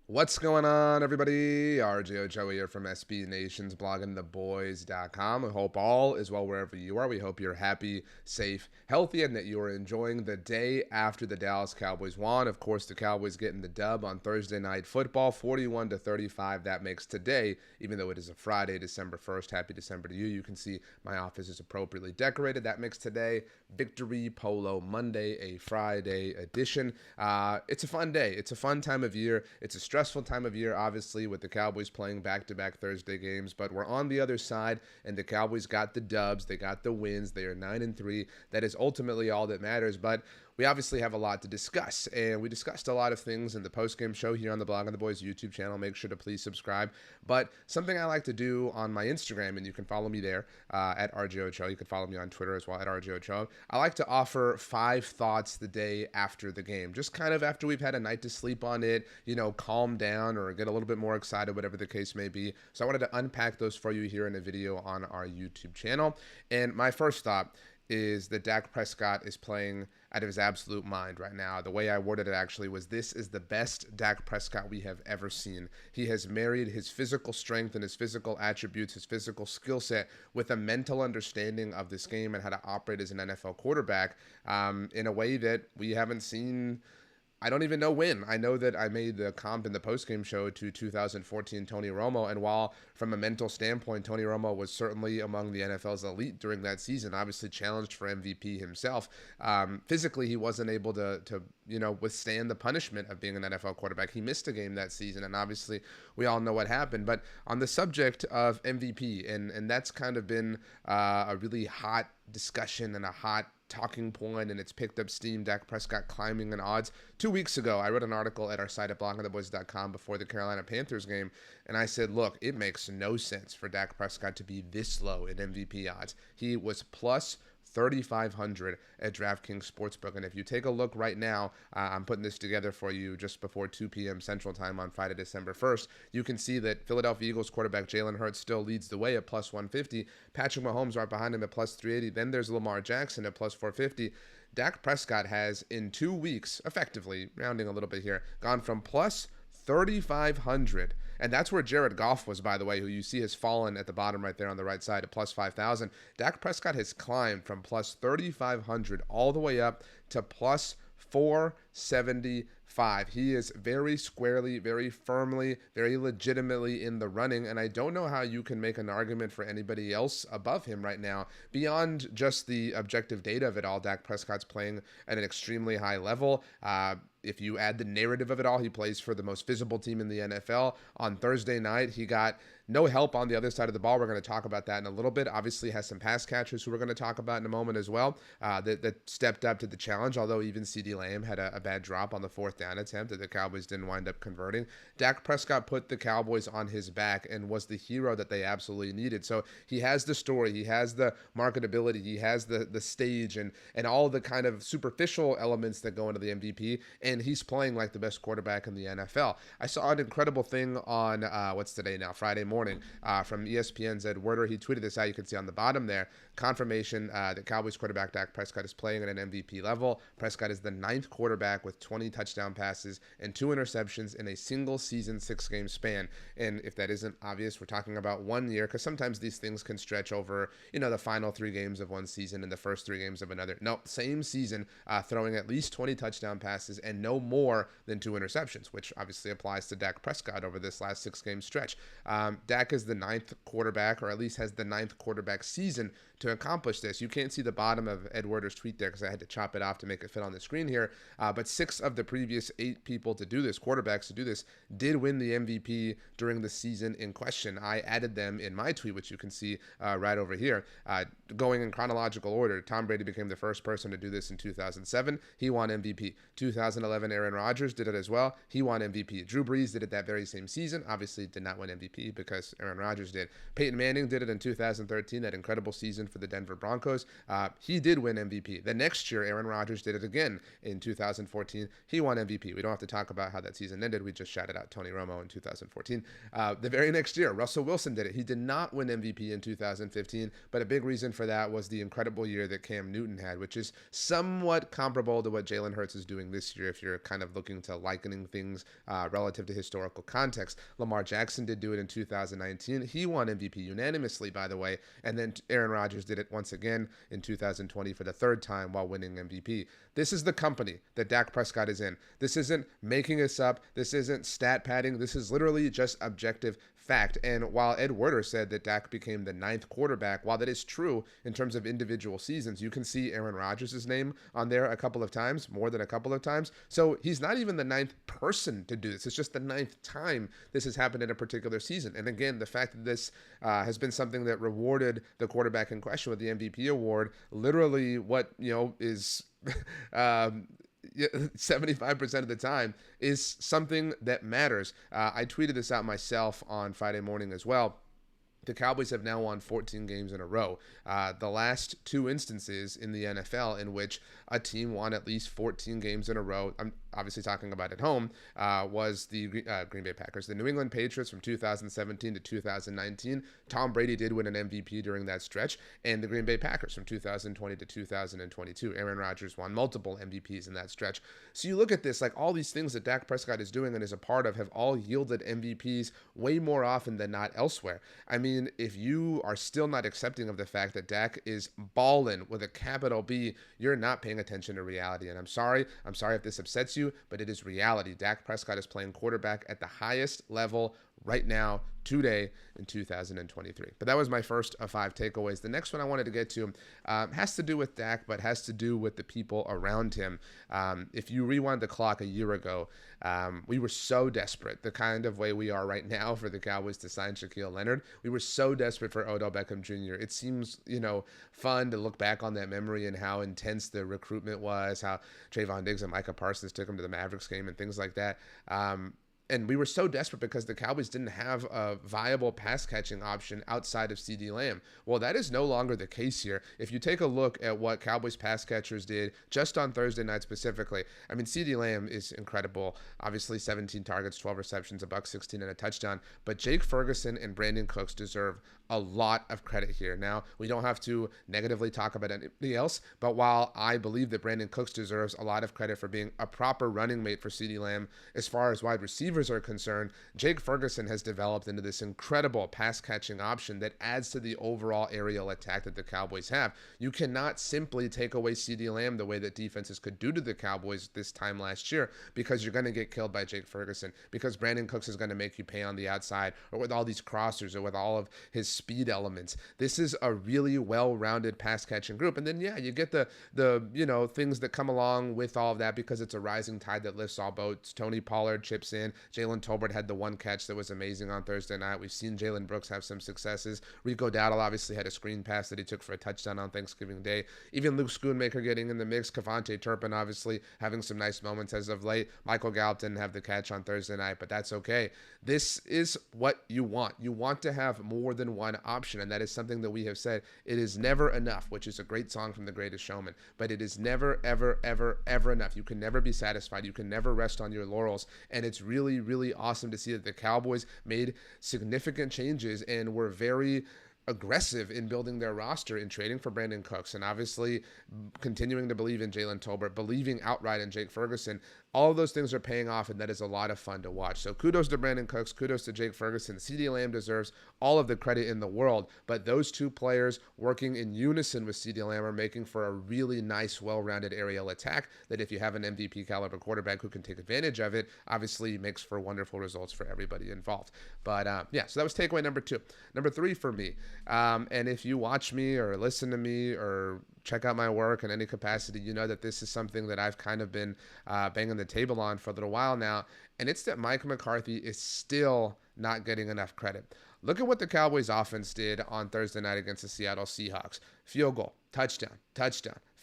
What's going on, everybody? RJ Ochoa here from SB Nation's bloggingtheboys.com. I hope all is well wherever you are. We hope you're happy, safe, healthy, and that you are enjoying the day after the Dallas Cowboys won. Of course, the Cowboys getting the dub on Thursday Night Football, 41-35. That makes today, even though it is a Friday, December 1st. Happy December to you. You can see my office is appropriately decorated. That makes today Victory Polo Monday, a Friday edition. It's a fun day. It's a fun time of year. It's a stressful time of year, obviously, with the Cowboys playing back-to-back Thursday games, but we're on the other side, and the Cowboys got the dubs. They got the wins. They are 9-3. That is ultimately all that matters, but we obviously have a lot to discuss, and we discussed a lot of things in the post-game show here on the Blog on the Boys YouTube channel. Make sure to please subscribe. But something I like to do on my Instagram, and you can follow me there at RJOchoa. You can follow me on Twitter as well at RJOchoa. I like to offer 5 thoughts the day after the game, just kind of after we've had a night to sleep on it, calm down or get a little bit more excited, whatever the case may be. So I wanted to unpack those for you here in a video on our YouTube channel. And my first thought is that Dak Prescott is playing out of his absolute mind right now. The way I worded it actually was, this is the best Dak Prescott we have ever seen. He has married his physical strength and his physical attributes, his physical skill set, with a mental understanding of this game and how to operate as an NFL quarterback in a way that we haven't seen. I don't even know when. I know that I made the comp in the postgame show to 2014 Tony Romo, and while from a mental standpoint, Tony Romo was certainly among the NFL's elite during that season, obviously challenged for MVP himself. Physically, he wasn't able to withstand the punishment of being an NFL quarterback. He missed a game that season, and obviously we all know what happened. But on the subject of MVP, and that's kind of been a really hot discussion and a hot talking point, and it's picked up steam. Dak Prescott climbing in odds. 2 weeks ago, I wrote an article at our site at bloggingtheboys.com before the Carolina Panthers game, and I said, look, it makes no sense for Dak Prescott to be this low in MVP odds. He was plus 3,500 at DraftKings Sportsbook. And if you take a look right now, I'm putting this together for you just before 2 p.m. Central Time on Friday, December 1st. You can see that Philadelphia Eagles quarterback Jalen Hurts still leads the way at plus 150. Patrick Mahomes right behind him at plus 380. Then there's Lamar Jackson at plus 450. Dak Prescott has, in 2 weeks, effectively, rounding a little bit here, gone from plus 3,500. And that's where Jared Goff was, by the way, who you see has fallen at the bottom right there on the right side at plus 5,000. Dak Prescott has climbed from plus 3,500 all the way up to plus 475. He is very squarely, very firmly, very legitimately in the running, and I don't know how you can make an argument for anybody else above him right now beyond just the objective data of it all. Dak Prescott's playing at an extremely high level. If you add the narrative of it all, he plays for the most visible team in the NFL. On Thursday night, he got no help on the other side of the ball. We're going to talk about that in a little bit. Obviously has some pass catchers who we're going to talk about in a moment as well that stepped up to the challenge, although even CeeDee Lamb had a bad drop on the 4th down attempt that the Cowboys didn't wind up converting. Dak Prescott put the Cowboys on his back and was the hero that they absolutely needed. So he has the story, he has the marketability, he has the stage and all the kind of superficial elements that go into the MVP, and he's playing like the best quarterback in the NFL. I saw an incredible thing on, what's today now, Friday morning, from ESPN's Ed Werder. He tweeted this out. You can see on the bottom there, confirmation that Cowboys quarterback Dak Prescott is playing at an MVP level. Prescott is the 9th quarterback with 20 touchdown passes and 2 interceptions in a single season 6-game span. And if that isn't obvious, we're talking about 1 year, because sometimes these things can stretch over, the final 3 games of one season and the first 3 games of another. No, same season, throwing at least 20 touchdown passes and no more than 2 interceptions, which obviously applies to Dak Prescott over this last 6-game stretch. Dak is the 9th quarterback, or at least has the 9th quarterback season to accomplish this. You can't see the bottom of Ed Werder's tweet there because I had to chop it off to make it fit on the screen here. But 6 of the previous 8 people to do this, quarterbacks to do this, did win the MVP during the season in question. I added them in my tweet, which you can see right over here. Going in chronological order, Tom Brady became the first person to do this in 2007. He won MVP. 2011, Aaron Rodgers did it as well. He won MVP. Drew Brees did it that very same season. Obviously did not win MVP because because Aaron Rodgers did. Peyton Manning did it in 2013, that incredible season for the Denver Broncos. He did win MVP. The next year, Aaron Rodgers did it again in 2014. He won MVP. We don't have to talk about how that season ended. We just shouted out Tony Romo in 2014. The very next year, Russell Wilson did it. He did not win MVP in 2015, but a big reason for that was the incredible year that Cam Newton had, which is somewhat comparable to what Jalen Hurts is doing this year if you're kind of looking to likening things relative to historical context. Lamar Jackson did do it in 2019. He won MVP unanimously, by the way, and then Aaron Rodgers did it once again in 2020 for the third time while winning MVP. This is the company that Dak Prescott is in. This isn't making us up. This isn't stat padding. This is literally just objective fact. And while Ed Werder said that Dak became the 9th quarterback, while that is true in terms of individual seasons, you can see Aaron Rodgers' name on there a couple of times, more than a couple of times. So he's not even the 9th person to do this. It's just the 9th time this has happened in a particular season. And again, the fact that this has been something that rewarded the quarterback in question with the MVP award, literally what, is 75% of the time is something that matters. I tweeted this out myself on Friday morning as well. The Cowboys have now won 14 games in a row. The last 2 instances in the NFL in which a team won at least 14 games in a row, I'm obviously talking about at home, was the Green Bay Packers. The New England Patriots from 2017 to 2019. Tom Brady did win an MVP during that stretch. And the Green Bay Packers from 2020 to 2022. Aaron Rodgers won multiple MVPs in that stretch. So you look at this, like all these things that Dak Prescott is doing and is a part of have all yielded MVPs way more often than not elsewhere. I mean, if you are still not accepting of the fact that Dak is ballin' with a capital B, you're not paying attention to reality. And I'm sorry if this upsets you, but it is reality. Dak Prescott is playing quarterback at the highest level right now, today in 2023. But that was my first of 5 takeaways. The next one I wanted to get to has to do with Dak, but has to do with the people around him. If you rewind the clock a year ago, we were so desperate, the kind of way we are right now, for the Cowboys to sign Shaquille Leonard. We were so desperate for Odell Beckham Jr. It seems, fun to look back on that memory and how intense the recruitment was, how Trayvon Diggs and Micah Parsons took him to the Mavericks game and things like that. And we were so desperate because the Cowboys didn't have a viable pass catching option outside of CeeDee Lamb. Well, that is no longer the case here. If you take a look at what Cowboys pass catchers did just on Thursday night specifically, I mean, CeeDee Lamb is incredible. Obviously, 17 targets, 12 receptions, $116 and a touchdown. But Jake Ferguson and Brandon Cooks deserve a lot of credit here. Now, we don't have to negatively talk about anybody else, but while I believe that Brandon Cooks deserves a lot of credit for being a proper running mate for CeeDee Lamb, as far as wide receivers are concerned, Jake Ferguson has developed into this incredible pass-catching option that adds to the overall aerial attack that the Cowboys have. You cannot simply take away CeeDee Lamb the way that defenses could do to the Cowboys this time last year, because you're going to get killed by Jake Ferguson, because Brandon Cooks is going to make you pay on the outside, or with all these crossers, or with all of his speed elements. This is a really well-rounded pass-catching group. And then, yeah, you get the things that come along with all of that, because it's a rising tide that lifts all boats. Tony Pollard chips in. Jalen Tolbert had the one catch that was amazing on Thursday night. We've seen Jalen Brooks have some successes. Rico Dowdle obviously had a screen pass that he took for a touchdown on Thanksgiving Day. Even Luke Schoonmaker getting in the mix. Kevontae Turpin obviously having some nice moments as of late. Michael Gallup didn't have the catch on Thursday night, but that's okay. This is what you want. You want to have more than one option, and that is something that we have said. It is never enough, which is a great song from The Greatest Showman, but it is never, ever, ever, ever enough. You can never be satisfied. You can never rest on your laurels, and it's really, really awesome to see that the Cowboys made significant changes and were very aggressive in building their roster, in trading for Brandon Cooks, and obviously continuing to believe in Jalen Tolbert, believing outright in Jake Ferguson. All of those things are paying off, and that is a lot of fun to watch. So kudos to Brandon Cooks, kudos to Jake Ferguson. CeeDee Lamb deserves all of the credit in the world, but those two players working in unison with CeeDee Lamb are making for a really nice, well-rounded aerial attack that, if you have an MVP caliber quarterback who can take advantage of it, obviously makes for wonderful results for everybody involved. But so that was takeaway number 2. Number 3 for me, and if you watch me or listen to me or check out my work in any capacity, you know that this is something that I've kind of been banging the table on for a little while now, and it's that Mike McCarthy is still not getting enough credit. Look at what the Cowboys offense did on Thursday night against the Seattle Seahawks. Field goal, touchdown,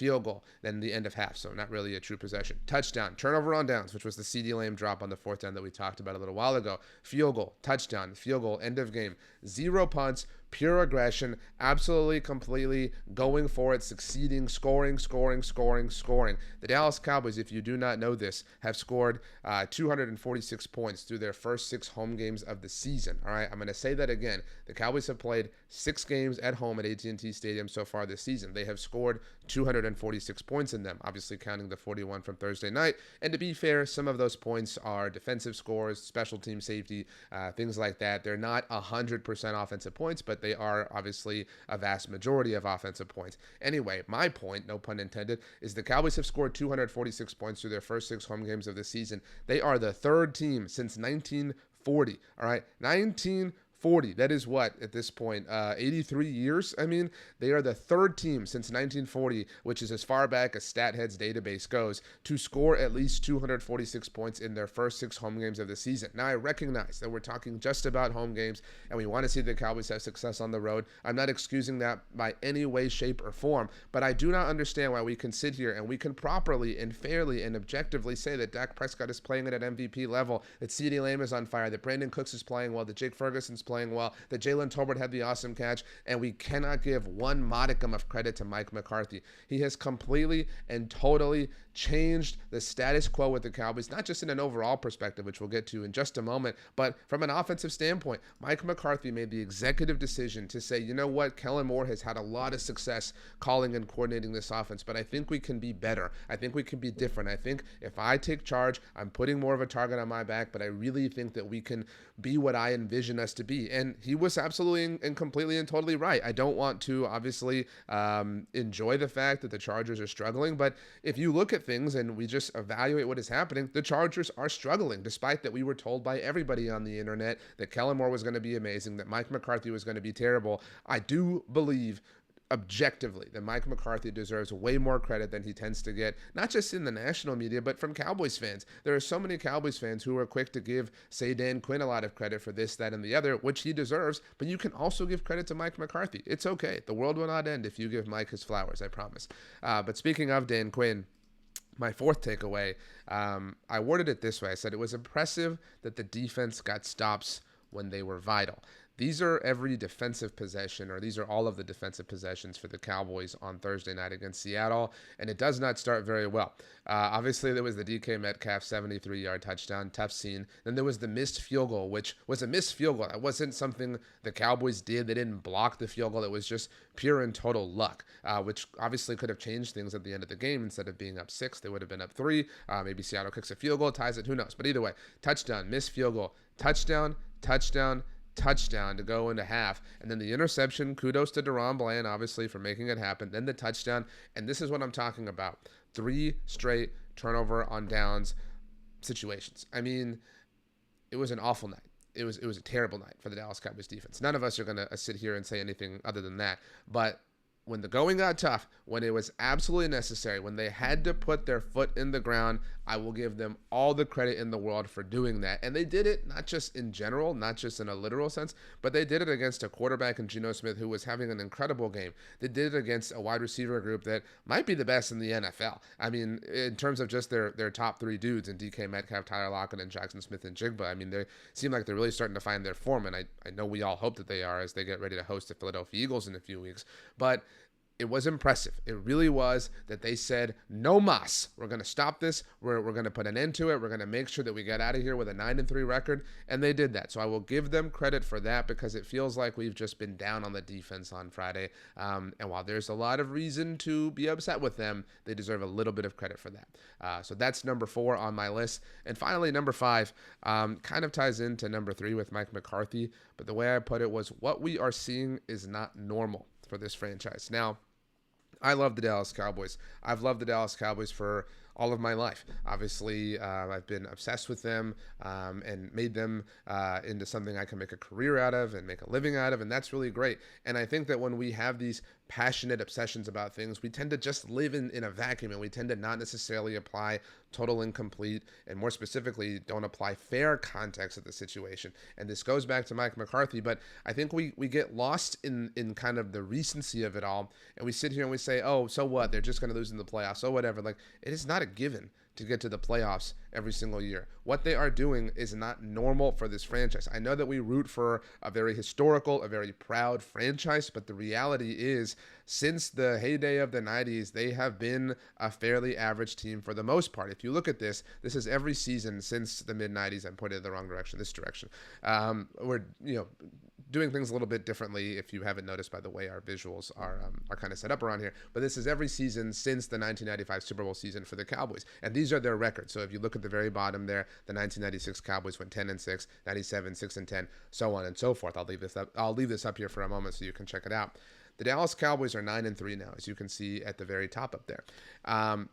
field goal, then the end of half, so not really a true possession. Touchdown, turnover on downs, which was the CeeDee Lamb drop on the fourth down that we talked about a little while ago. Field goal, touchdown, field goal, end of game. 0 punts, pure aggression, absolutely, completely going for it, succeeding, scoring. The Dallas Cowboys, if you do not know this, have scored 246 points through their first 6 home games of the season. All right, I'm going to say that again. The Cowboys have played 6 games at home at AT&T Stadium so far this season. They have scored 246 points in them, obviously counting the 41 from Thursday night. And to be fair, some of those points are defensive scores, special team safety, things like that. They're not 100% offensive points, but they are obviously a vast majority of offensive points. Anyway, my point, no pun intended, is the Cowboys have scored 246 points through their first 6 home games of the season. They are the 3rd team since 1940. All right, 1940. That is what, at this point, 83 years? I mean, they are the 3rd team since 1940, which is as far back as StatHead's database goes, to score at least 246 points in their first 6 home games of the season. Now, I recognize that we're talking just about home games, and we want to see the Cowboys have success on the road. I'm not excusing that by any way, shape, or form, but I do not understand why we can sit here and we can properly and fairly and objectively say that Dak Prescott is playing at an MVP level, that CeeDee Lamb is on fire, that Brandon Cooks is playing well, that Jake Ferguson's playing well, that Jalen Tolbert had the awesome catch, and we cannot give one modicum of credit to Mike McCarthy. He has completely and totally changed the status quo with the Cowboys, not just in an overall perspective, which we'll get to in just a moment, but from an offensive standpoint. Mike McCarthy made the executive decision to say, you know what, Kellen Moore has had a lot of success calling and coordinating this offense, but I think we can be better. I think we can be different. I think if I take charge, I'm putting more of a target on my back, but I really think that we can be what I envision us to be. And he was absolutely and completely and totally right. I don't want to obviously enjoy the fact that the Chargers are struggling, but if you look at things and we just evaluate what is happening, the Chargers are struggling, despite that we were told by everybody on the internet that Kellen Moore was going to be amazing, that Mike McCarthy was going to be terrible. I do believe objectively that Mike McCarthy deserves way more credit than he tends to get, not just in the national media, but from Cowboys fans. There are so many Cowboys fans who are quick to give, say, Dan Quinn a lot of credit for this, that, and the other, which he deserves, but you can also give credit to Mike McCarthy. It's okay. The world will not end if you give Mike his flowers, I promise. But speaking of Dan Quinn, my 4th takeaway, I worded it this way. I said it was impressive that the defense got stops when they were vital. These are every defensive possession, or these are all of the defensive possessions for the Cowboys on Thursday night against Seattle, and it does not start very well. Obviously, there was the DK Metcalf 73-yard touchdown, tough scene. Then there was the missed field goal, which was a missed field goal. That wasn't something the Cowboys did. They didn't block the field goal. It was just pure and total luck, which obviously could have changed things at the end of the game. Instead of being up 6, they would have been up 3. Maybe Seattle kicks a field goal, ties it, who knows. But either way, touchdown, missed field goal, touchdown, to go into half, and then the interception. Kudos to Deron Bland, obviously, for making it happen. Then the touchdown, and this is what I'm talking about: 3 straight turnover on downs situations. I mean, it was an awful night. It was a terrible night for the Dallas Cowboys defense. None of us are going to sit here and say anything other than that, but when the going got tough, when it was absolutely necessary, when they had to put their foot in the ground, I will give them all the credit in the world for doing that. And they did it not just in general, not just in a literal sense, but they did it against a quarterback in Geno Smith who was having an incredible game. They did it against a wide receiver group that might be the best in the NFL. I mean, in terms of just their top 3 dudes in DK Metcalf, Tyler Lockett, and Jackson Smith and Jigba. I mean, they seem like they're really starting to find their form, and I know we all hope that they are as they get ready to host the Philadelphia Eagles in a few weeks. But it was impressive. It really was that they said, no mas. We're going to stop this. We're going to put an end to it. We're going to make sure that we get out of here with a 9-3 record. And they did that. So I will give them credit for that, because it feels like we've just been down on the defense on Friday. And while there's a lot of reason to be upset with them, they deserve a little bit of credit for that. So that's number 4 on my list. And finally, number 5 kind of ties into number 3 with Mike McCarthy. But the way I put it was, what we are seeing is not normal for this franchise. Now, I love the Dallas Cowboys. I've loved the Dallas Cowboys for all of my life. Obviously, I've been obsessed with them and made them into something I can make a career out of and make a living out of, and that's really great. And I think that when we have these passionate obsessions about things, we tend to just live in a vacuum, and we tend to not necessarily apply total incomplete, and more specifically, don't apply fair context to the situation. And this goes back to Mike McCarthy, but I think we get lost in kind of the recency of it all, and we sit here and we say, oh, so what? They're just going to lose in the playoffs, so whatever. Like, it is not a given to get to the playoffs every single year. What they are doing is not normal for this franchise. I know that we root for a very historical, a very proud franchise, but the reality is, since the heyday of the 90s, they have been a fairly average team for the most part. If you look at this is every season since the mid-90s. I'm pointing in the wrong direction, this direction. We're, doing things a little bit differently, if you haven't noticed by the way our visuals are kind of set up around here. But this is every season since the 1995 Super Bowl season for the Cowboys. And these are their records. So if you look at the very bottom there, the 1996 Cowboys went 10-6, 97, 6-10, so on and so forth. I'll leave this up here for a moment so you can check it out. The Dallas Cowboys are 9-3 now, as you can see at the very top up there.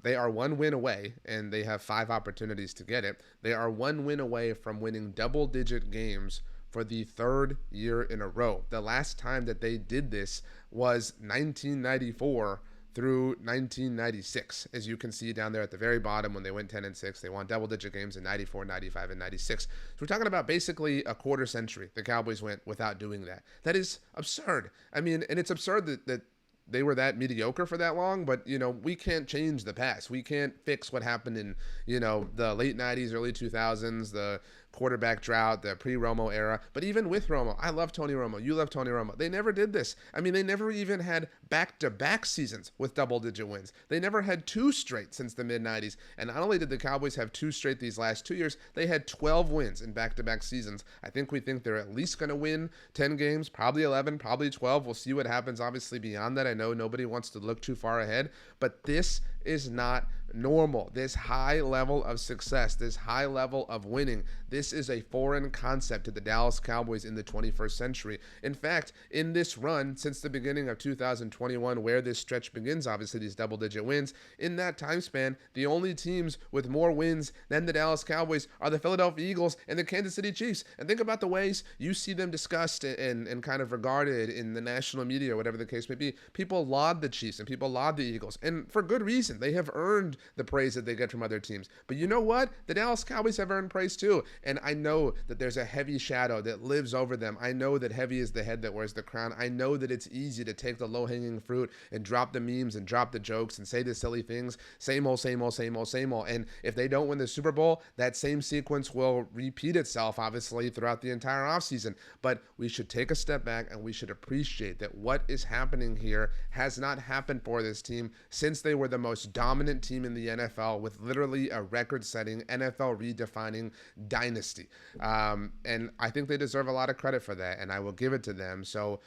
They are 1 win away, and they have 5 opportunities to get it. They are 1 win away from winning double-digit games for the 3rd year in a row. The last time that they did this was 1994 through 1996, as you can see down there at the very bottom. When they went 10-6, they won double-digit games in 94, 95, and 96. So we're talking about basically a quarter century the Cowboys went without doing that. That is absurd. I mean, and it's absurd that they were that mediocre for that long, but, we can't change the past. We can't fix what happened in, the late 90s, early 2000s, the quarterback drought, the pre-Romo era. But even with Romo, I love Tony Romo. You love Tony Romo. They never did this. I mean, they never even had back-to-back seasons with double-digit wins. They never had 2 straight since the mid-90s. And not only did the Cowboys have 2 straight these last 2 years, they had 12 wins in back-to-back seasons. I think they're at least going to win 10 games, probably 11, probably 12. We'll see what happens, obviously, beyond that. I know nobody wants to look too far ahead, but this is not normal. This high level of success, this high level of winning, this is a foreign concept to the Dallas Cowboys in the 21st century. In fact, in this run since the beginning of 2021, where this stretch begins, obviously these double-digit wins, in that time span, the only teams with more wins than the Dallas Cowboys are the Philadelphia Eagles and the Kansas City Chiefs. And think about the ways you see them discussed and kind of regarded in the national media, or whatever the case may be. People laud the Chiefs and people laud the Eagles, and for good reason. They have earned the praise that they get from other teams. But you know what? The Dallas Cowboys have earned praise too. And I know that there's a heavy shadow that lives over them. I know that heavy is the head that wears the crown. I know that it's easy to take the low-hanging fruit and drop the memes and drop the jokes and say the silly things. Same old, same old, same old, same old. And if they don't win the Super Bowl, that same sequence will repeat itself, obviously, throughout the entire offseason. But we should take a step back and we should appreciate that what is happening here has not happened for this team since they were the most dominant team in the NFL, with literally a record-setting, NFL redefining dynasty. And I think they deserve a lot of credit for that, and I will give it to them. So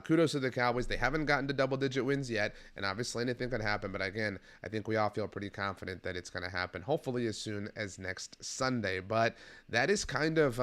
kudos to the Cowboys. They haven't gotten to double-digit wins yet, and obviously anything can happen. But again, I think we all feel pretty confident that it's going to happen, hopefully as soon as next Sunday. But that is kind of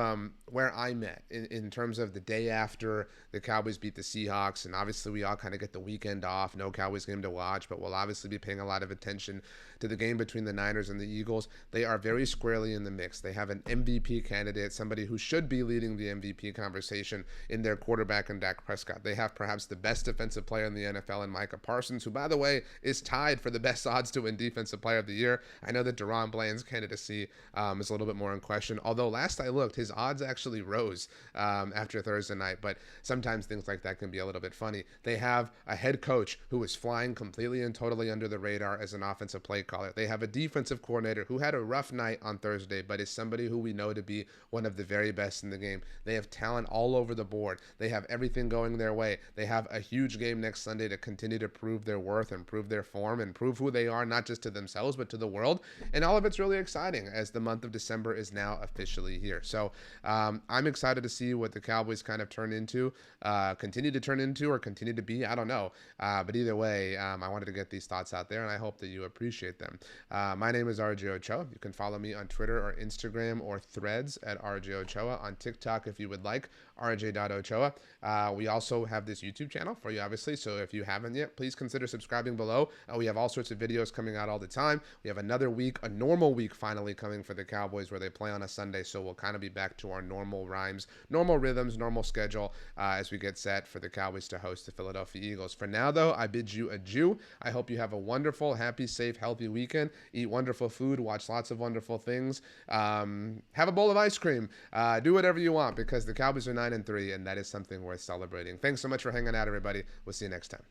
where I'm at in terms of the day after the Cowboys beat the Seahawks. And obviously we all kind of get the weekend off. No Cowboys game to watch, but we'll obviously be paying a lot of attention to the game between the Niners and the Eagles. They are very squarely in the mix. They have an MVP candidate, somebody who should be leading the MVP conversation in their quarterback and Dak Prescott. They have perhaps the best defensive player in the NFL in Micah Parsons, who, by the way, is tied for the best odds to win Defensive Player of the Year. I know that Deron Bland's candidacy is a little bit more in question, although last I looked, his odds actually rose after Thursday night, but sometimes things like that can be a little bit funny. They have a head coach who is flying completely and totally under the radar as an offensive play caller. They have a defensive coordinator who had a rough night on Thursday, but is somebody who we know to be one of the very best in the game. They have talent all over the board. They have everything going their way. They have a huge game next Sunday to continue to prove their worth and prove their form and prove who they are, not just to themselves, but to the world. And all of it's really exciting as the month of December is now officially here. So I'm excited to see what the Cowboys kind of continue to turn into or continue to be. I don't know. But either way, I wanted to get these thoughts out there, and I hope that you appreciate them. My name is RJ Ochoa. You can follow me on Twitter or Instagram or Threads at RJ Ochoa. On TikTok, if you would like, rj.ochoa. We also have this YouTube channel for you, obviously, so if you haven't yet, please consider subscribing below. We have all sorts of videos coming out all the time. We have another week, a normal week finally coming for the Cowboys, where they play on a Sunday, so we'll kind of be back to our normal rhymes, normal rhythms, normal schedule as we get set for the Cowboys to host the Philadelphia Eagles. For now, though, I bid you adieu. I hope you have a wonderful, happy happy, safe, healthy weekend. Eat wonderful food, watch lots of wonderful things. Have a bowl of ice cream. Do whatever you want because the Cowboys are 9-3, and that is something worth celebrating. Thanks so much for hanging out, everybody. We'll see you next time.